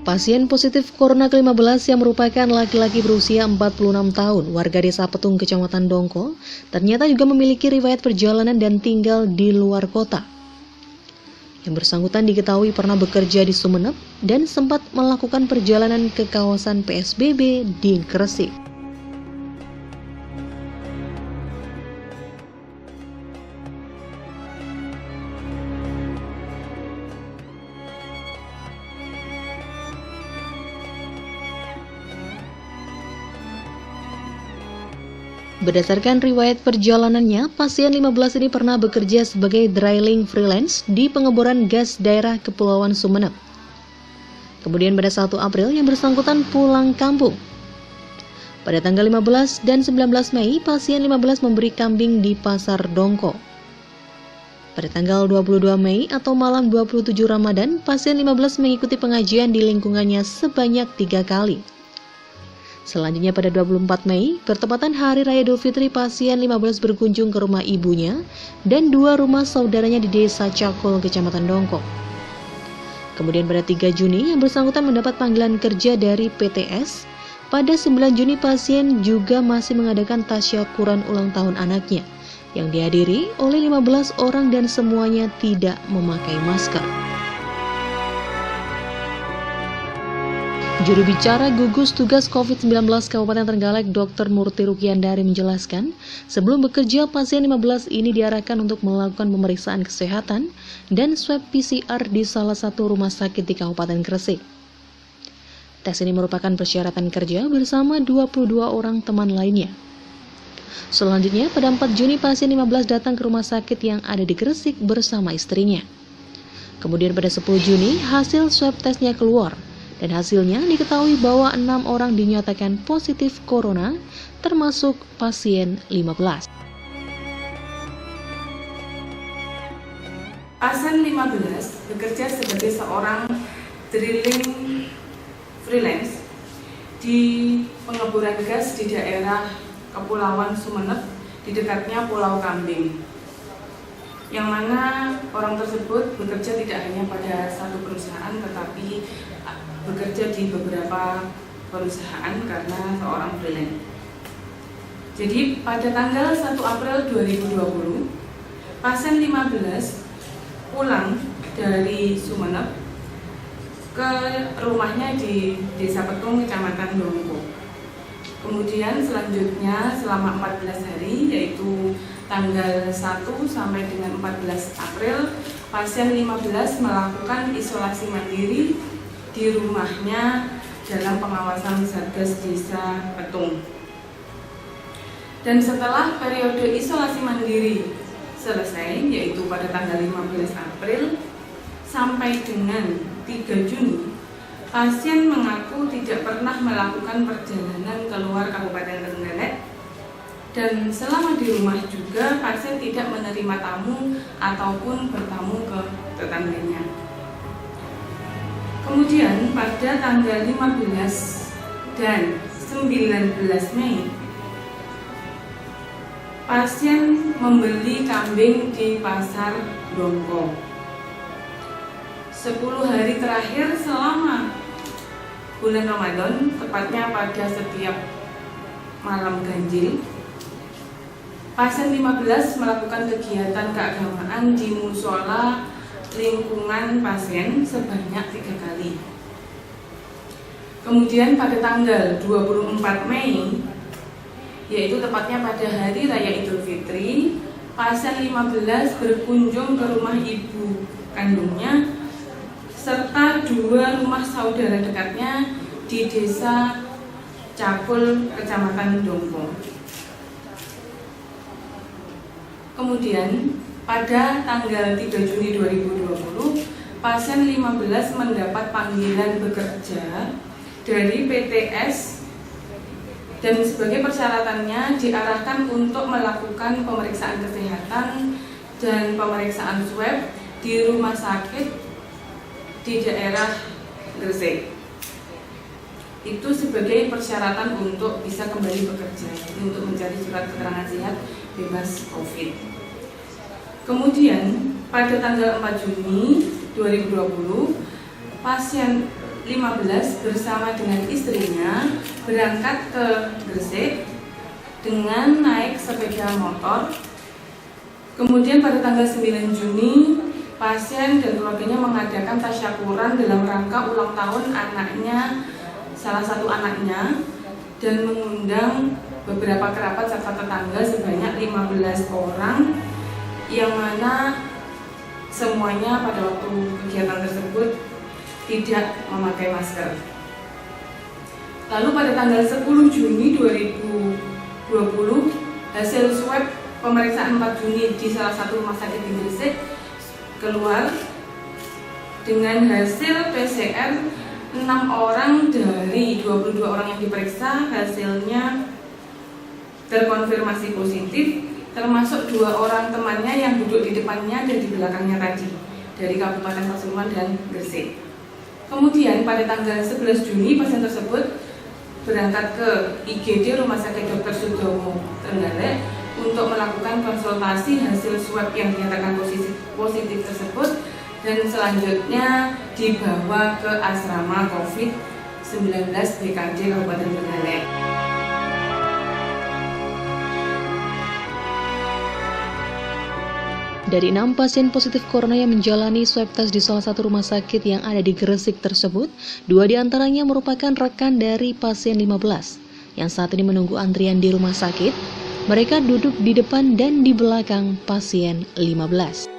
Pasien positif Corona ke-15 yang merupakan laki-laki berusia 46 tahun, warga desa Petung, Kecamatan Dongko, ternyata juga memiliki riwayat perjalanan dan tinggal di luar kota. Yang bersangkutan diketahui pernah bekerja di Sumeneb dan sempat melakukan perjalanan ke kawasan PSBB di Gresik. Berdasarkan riwayat perjalanannya, pasien 15 ini pernah bekerja sebagai drilling freelance di pengeboran gas daerah Kepulauan Sumeneb. Kemudian pada 1 April yang bersangkutan pulang kampung. Pada tanggal 15 dan 19 Mei, pasien 15 memberi kambing di Pasar Dongko. Pada tanggal 22 Mei atau malam 27 Ramadan, pasien 15 mengikuti pengajian di lingkungannya sebanyak 3 kali. Selanjutnya pada 24 Mei, bertepatan Hari Raya Idul Fitri, pasien 15 berkunjung ke rumah ibunya dan 2 rumah saudaranya di Desa Cakul, Kecamatan Dongko. Kemudian pada 3 Juni, yang bersangkutan mendapat panggilan kerja dari PTS. Pada 9 Juni, pasien juga masih mengadakan tasyakuran ulang tahun anaknya, yang dihadiri oleh 15 orang dan semuanya tidak memakai masker. Juru bicara gugus tugas COVID-19 Kabupaten Trenggalek, Dr. Murti Rukiandari menjelaskan, sebelum bekerja, pasien 15 ini diarahkan untuk melakukan pemeriksaan kesehatan dan swab PCR di salah satu rumah sakit di Kabupaten Gresik. Tes ini merupakan persyaratan kerja bersama 22 orang teman lainnya. Selanjutnya, pada 4 Juni, pasien 15 datang ke rumah sakit yang ada di Gresik bersama istrinya. Kemudian pada 10 Juni, hasil swab tesnya keluar. Dan hasilnya diketahui bahwa 6 orang dinyatakan positif corona, termasuk pasien 15. Pasien 15 bekerja sebagai seorang drilling freelance di pengeboran gas di daerah Kepulauan Sumeneb di dekatnya Pulau Kambing. Yang mana orang tersebut bekerja tidak hanya pada satu perusahaan, tetapi bekerja di beberapa perusahaan karena seorang freelance. Jadi pada tanggal 1 April 2020, pasien 15 pulang dari Sumeneb ke rumahnya di Desa Petung, Kecamatan Dongko. Kemudian selanjutnya selama 14 hari, yaitu tanggal 1 sampai dengan 14 April, pasien 15 melakukan isolasi mandiri di rumahnya dalam pengawasan Satgas Desa Petung. Dan setelah periode isolasi mandiri selesai, yaitu pada tanggal 15 April sampai dengan 3 Juni, pasien mengaku tidak pernah melakukan perjalanan keluar Kabupaten Trenggalek, dan selama di rumah juga pasien tidak menerima tamu ataupun bertamu ke tetangganya. Kemudian pada tanggal 15 dan 19 Mei, pasien membeli kambing di Pasar Dongko. 10 hari terakhir selama bulan Ramadan, tepatnya pada setiap malam ganjil, pasien 15 melakukan kegiatan keagamaan di musola lingkungan pasien sebanyak 3 kali. Kemudian pada tanggal 24 Mei, yaitu tepatnya pada Hari Raya Idul Fitri, pasien 15 berkunjung ke rumah ibu kandungnya serta 2 rumah saudara dekatnya di Desa Cakul, Kecamatan Dongko. Kemudian pada tanggal 3 Juni 2020, pasien 15 mendapat panggilan bekerja dari PTS dan sebagai persyaratannya diarahkan untuk melakukan pemeriksaan kesehatan dan pemeriksaan swab di rumah sakit di daerah Gresik. Itu sebagai persyaratan untuk bisa kembali bekerja, untuk mencari surat keterangan sehat bebas COVID. Kemudian pada tanggal 4 Juni 2020, pasien 15 bersama dengan istrinya berangkat ke Gresik dengan naik sepeda motor. Kemudian pada tanggal 9 Juni, pasien dan keluarganya mengadakan tasyakuran dalam rangka ulang tahun anaknya, salah satu anaknya, dan mengundang beberapa kerabat serta tetangga sebanyak 15 orang, yang mana semuanya pada waktu kegiatan tersebut tidak memakai masker. Lalu pada tanggal 10 Juni 2020, hasil swab pemeriksaan 4 Juni di salah satu rumah sakit di Gresik keluar dengan hasil PCR 6 orang dari 22 orang yang diperiksa hasilnya terkonfirmasi positif, termasuk 2 orang temannya yang duduk di depannya dan di belakangnya tadi dari Kabupaten Pasuruan dan Gresik. Kemudian pada tanggal 11 Juni pasien tersebut berangkat ke IGD Rumah Sakit Dr. Sudomo Trenggalek untuk melakukan konsultasi hasil swab yang dinyatakan positif tersebut, dan selanjutnya dibawa ke asrama COVID-19 BKD Kabupaten Trenggalek. Dari 6 pasien positif corona yang menjalani swab test di salah satu rumah sakit yang ada di Gresik tersebut, 2 diantaranya merupakan rekan dari pasien 15 yang saat ini menunggu antrian di rumah sakit. Mereka duduk di depan dan di belakang pasien 15.